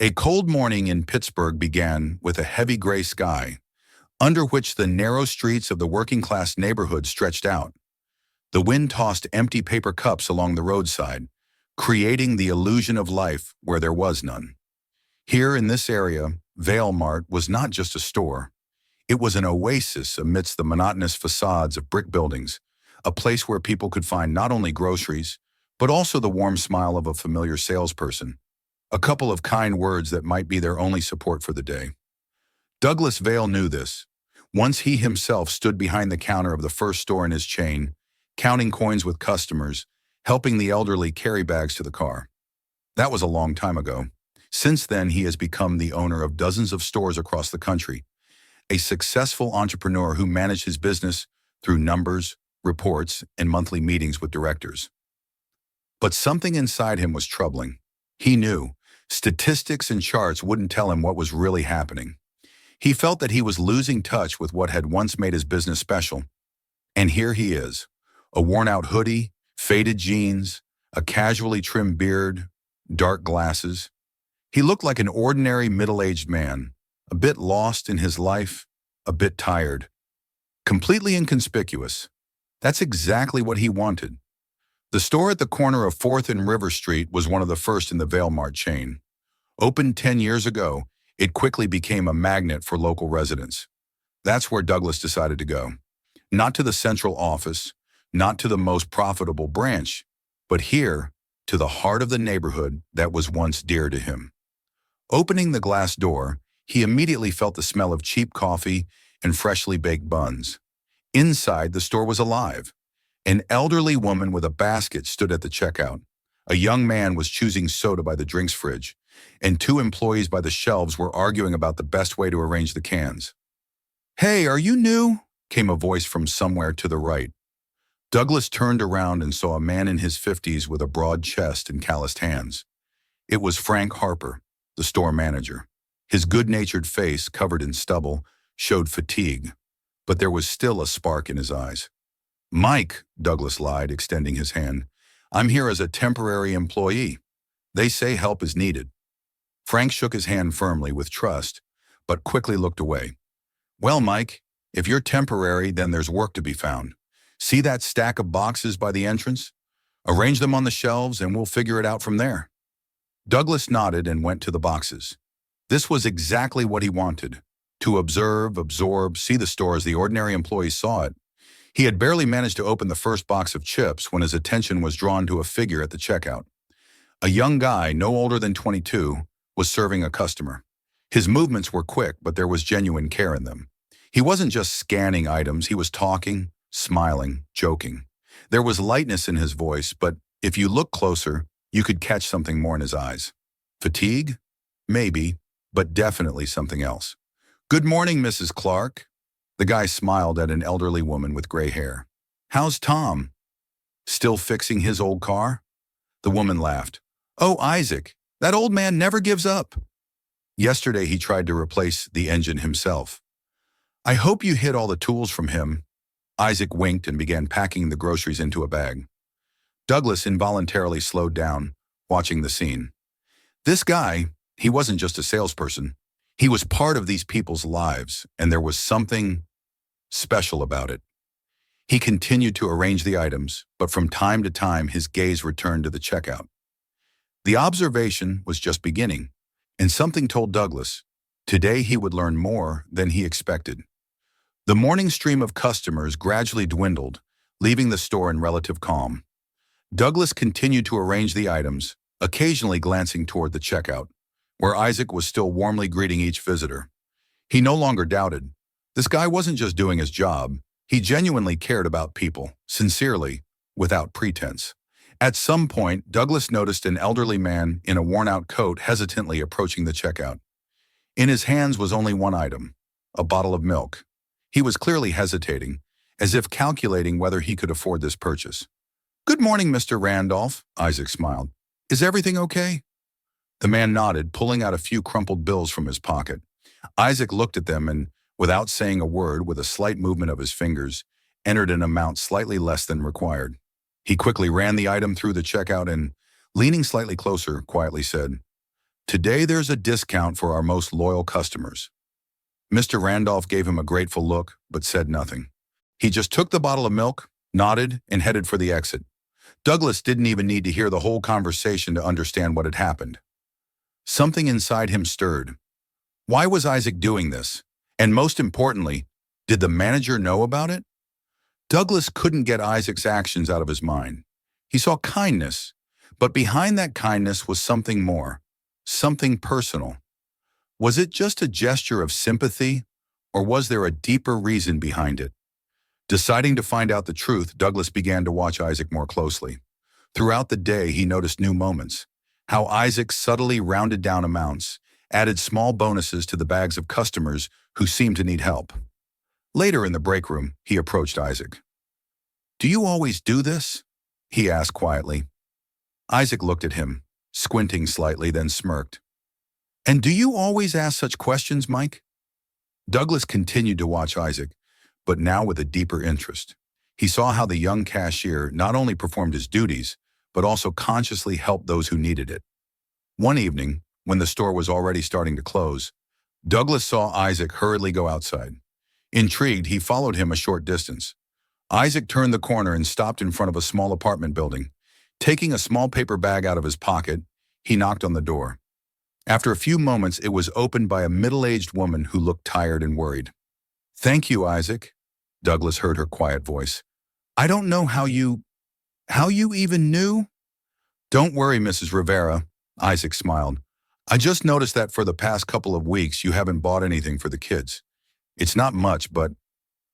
A cold morning in Pittsburgh began with a heavy gray sky, under which the narrow streets of the working-class neighborhood stretched out. The wind tossed empty paper cups along the roadside, creating the illusion of life where there was none. Here in this area, Vale Mart was not just a store. It was an oasis amidst the monotonous facades of brick buildings, a place where people could find not only groceries, but also the warm smile of a familiar salesperson, a couple of kind words that might be their only support for the day. Douglas Vale knew this. Once he himself stood behind the counter of the first store in his chain, counting coins with customers, helping the elderly carry bags to the car. That was a long time ago. Since then, he has become the owner of dozens of stores across the country, a successful entrepreneur who managed his business through numbers, reports, and monthly meetings with directors. But something inside him was troubling. He knew statistics and charts wouldn't tell him what was really happening. He felt that he was losing touch with what had once made his business special. And here he is, a worn-out hoodie, faded jeans, a casually trimmed beard, dark glasses. He looked like an ordinary middle-aged man, a bit lost in his life, a bit tired. Completely inconspicuous. That's exactly what he wanted. The store at the corner of 4th and River Street was one of the first in the Vale Mart chain. Opened 10 years ago, it quickly became a magnet for local residents. That's where Douglas decided to go. Not to the central office, not to the most profitable branch, but here, to the heart of the neighborhood that was once dear to him. Opening the glass door, he immediately felt the smell of cheap coffee and freshly baked buns. Inside, the store was alive. An elderly woman with a basket stood at the checkout. A young man was choosing soda by the drinks fridge, and 2 employees by the shelves were arguing about the best way to arrange the cans. "Hey, are you new?" came a voice from somewhere to the right. Douglas turned around and saw a man in his 50s with a broad chest and calloused hands. It was Frank Harper, the store manager. His good-natured face, covered in stubble, showed fatigue, but there was still a spark in his eyes. "Mike," Douglas lied, extending his hand. "I'm here as a temporary employee. They say help is needed." Frank shook his hand firmly with trust, but quickly looked away. "Well, Mike, if you're temporary, then there's work to be found. See that stack of boxes by the entrance? Arrange them on the shelves and we'll figure it out from there." Douglas nodded and went to the boxes. This was exactly what he wanted, to observe, absorb, see the store as the ordinary employee saw it. He had barely managed to open the first box of chips when his attention was drawn to a figure at the checkout. A young guy, no older than 22, was serving a customer. His movements were quick, but there was genuine care in them. He wasn't just scanning items, he was talking, smiling, joking. There was lightness in his voice, but if you looked closer, you could catch something more in his eyes. Fatigue? Maybe, but definitely something else. "Good morning, Mrs. Clark." The guy smiled at an elderly woman with gray hair. "How's Tom? Still fixing his old car?" The woman laughed. "Oh, Isaac, that old man never gives up. Yesterday he tried to replace the engine himself." "I hope you hid all the tools from him." Isaac winked and began packing the groceries into a bag. Douglas involuntarily slowed down, watching the scene. This guy, he wasn't just a salesperson. He was part of these people's lives, and there was something special about it. He continued to arrange the items, but from time to time his gaze returned to the checkout. The observation was just beginning, and something told Douglas, today he would learn more than he expected. The morning stream of customers gradually dwindled, leaving the store in relative calm. Douglas continued to arrange the items, occasionally glancing toward the checkout, where Isaac was still warmly greeting each visitor. He no longer doubted. This guy wasn't just doing his job, he genuinely cared about people, sincerely, without pretense. At some point, Douglas noticed an elderly man in a worn-out coat hesitantly approaching the checkout. In his hands was only one item, a bottle of milk. He was clearly hesitating, as if calculating whether he could afford this purchase. "Good morning, Mr. Randolph," Isaac smiled. "Is everything okay?" The man nodded, pulling out a few crumpled bills from his pocket. Isaac looked at them and, without saying a word, with a slight movement of his fingers, entered an amount slightly less than required. He quickly ran the item through the checkout and, leaning slightly closer, quietly said, Today there's a discount for our most loyal customers." Mr. Randolph gave him a grateful look, but said nothing. He just took the bottle of milk, nodded, and headed for the exit. Douglas didn't even need to hear the whole conversation to understand what had happened. Something inside him stirred. Why was Isaac doing this? And most importantly, did the manager know about it? Douglas couldn't get Isaac's actions out of his mind. He saw kindness, but behind that kindness was something more, something personal. Was it just a gesture of sympathy, or was there a deeper reason behind it? Deciding to find out the truth, Douglas began to watch Isaac more closely. Throughout the day, he noticed new moments. How Isaac subtly rounded down amounts, added small bonuses to the bags of customers who seemed to need help. Later in the break room, he approached Isaac. "Do you always do this?" he asked quietly. Isaac looked at him, squinting slightly, then smirked. "And do you always ask such questions, Mike?" Douglas continued to watch Isaac, but now with a deeper interest. He saw how the young cashier not only performed his duties, but also consciously helped those who needed it. One evening, when the store was already starting to close, Douglas saw Isaac hurriedly go outside. Intrigued, he followed him a short distance. Isaac turned the corner and stopped in front of a small apartment building. Taking a small paper bag out of his pocket, he knocked on the door. After a few moments, it was opened by a middle-aged woman who looked tired and worried. "Thank you, Isaac," Douglas heard her quiet voice. "I don't know how you even knew?" "Don't worry, Mrs. Rivera," Isaac smiled. "I just noticed that for the past couple of weeks you haven't bought anything for the kids. It's not much, but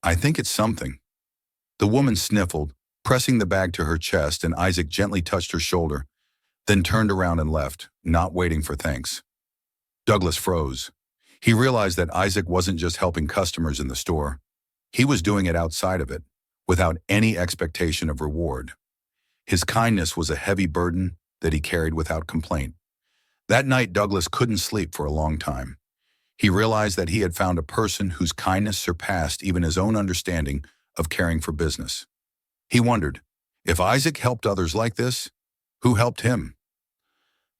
I think it's something." The woman sniffled, pressing the bag to her chest, and Isaac gently touched her shoulder, then turned around and left, not waiting for thanks. Douglas froze. He realized that Isaac wasn't just helping customers in the store. He was doing it outside of it, without any expectation of reward. His kindness was a heavy burden that he carried without complaint. That night, Douglas couldn't sleep for a long time. He realized that he had found a person whose kindness surpassed even his own understanding of caring for business. He wondered, if Isaac helped others like this, who helped him?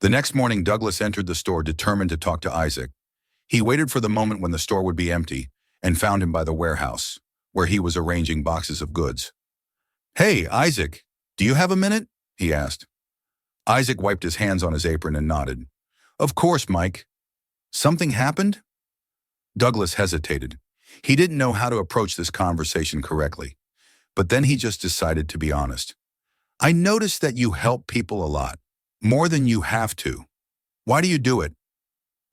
The next morning, Douglas entered the store determined to talk to Isaac. He waited for the moment when the store would be empty and found him by the warehouse, where he was arranging boxes of goods. "Hey, Isaac, do you have a minute?" he asked. Isaac wiped his hands on his apron and nodded. "Of course, Mike. Something happened?" Douglas hesitated. He didn't know how to approach this conversation correctly, but then he just decided to be honest. "I noticed that you help people a lot, more than you have to. Why do you do it?"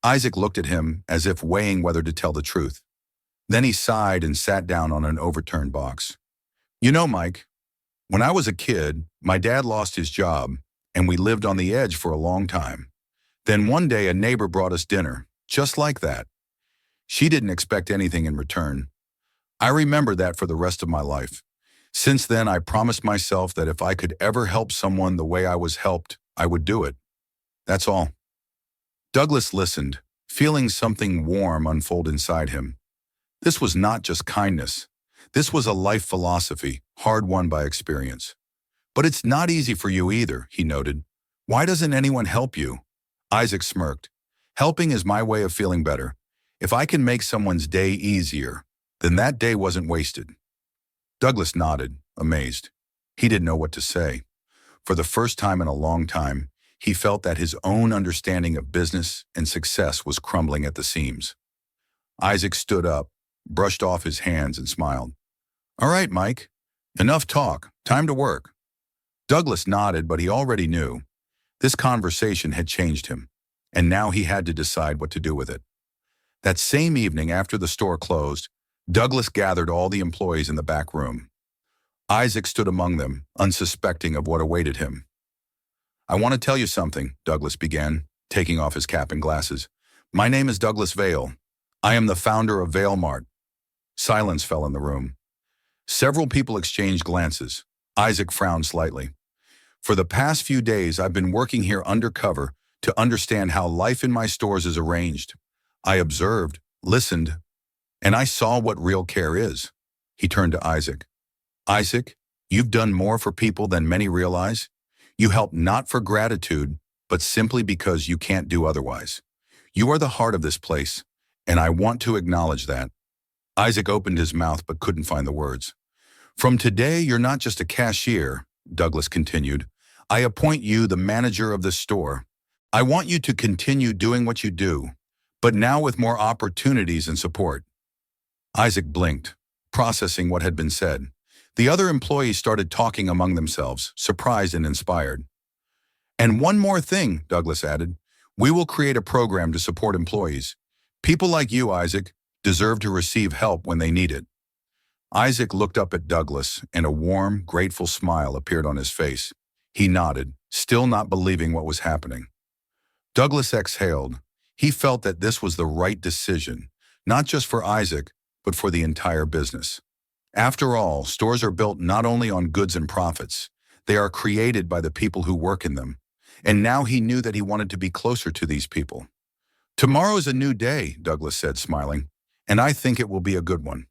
Isaac looked at him as if weighing whether to tell the truth. Then he sighed and sat down on an overturned box. "You know, Mike, when I was a kid, my dad lost his job, and we lived on the edge for a long time. Then one day a neighbor brought us dinner, just like that. She didn't expect anything in return. I remember that for the rest of my life. Since then, I promised myself that if I could ever help someone the way I was helped, I would do it. That's all." Douglas listened, feeling something warm unfold inside him. This was not just kindness. This was a life philosophy, hard-won by experience. "But it's not easy for you either," he noted. "Why doesn't anyone help you?" Isaac smirked. "Helping is my way of feeling better. If I can make someone's day easier, then that day wasn't wasted." Douglas nodded, amazed. He didn't know what to say. For the first time in a long time, he felt that his own understanding of business and success was crumbling at the seams. Isaac stood up, brushed off his hands, and smiled. "All right, Mike. Enough talk. Time to work." Douglas nodded, but he already knew. This conversation had changed him, and now he had to decide what to do with it. That same evening, after the store closed, Douglas gathered all the employees in the back room. Isaac stood among them, unsuspecting of what awaited him. "I want to tell you something," Douglas began, taking off his cap and glasses. "My name is Douglas Vale. I am the founder of Vale Mart." Silence fell in the room. Several people exchanged glances. Isaac frowned slightly. "For the past few days, I've been working here undercover to understand how life in my stores is arranged. I observed, listened, and I saw what real care is." He turned to Isaac. "Isaac, you've done more for people than many realize. You help not for gratitude, but simply because you can't do otherwise. You are the heart of this place, and I want to acknowledge that. Isaac opened his mouth but couldn't find the words. From today, you're not just a cashier, Douglas continued. I appoint you the manager of this store. I want you to continue doing what you do, but now with more opportunities and support. Isaac blinked, processing what had been said. The other employees started talking among themselves, surprised and inspired. And one more thing, Douglas added. We will create a program to support employees. People like you, Isaac, deserve to receive help when they need it. Isaac looked up at Douglas, and a warm, grateful smile appeared on his face. He nodded, still not believing what was happening. Douglas exhaled. He felt that this was the right decision, not just for Isaac, but for the entire business. After all, stores are built not only on goods and profits, they are created by the people who work in them. And now he knew that he wanted to be closer to these people. Tomorrow is a new day, Douglas said, smiling, and I think it will be a good one.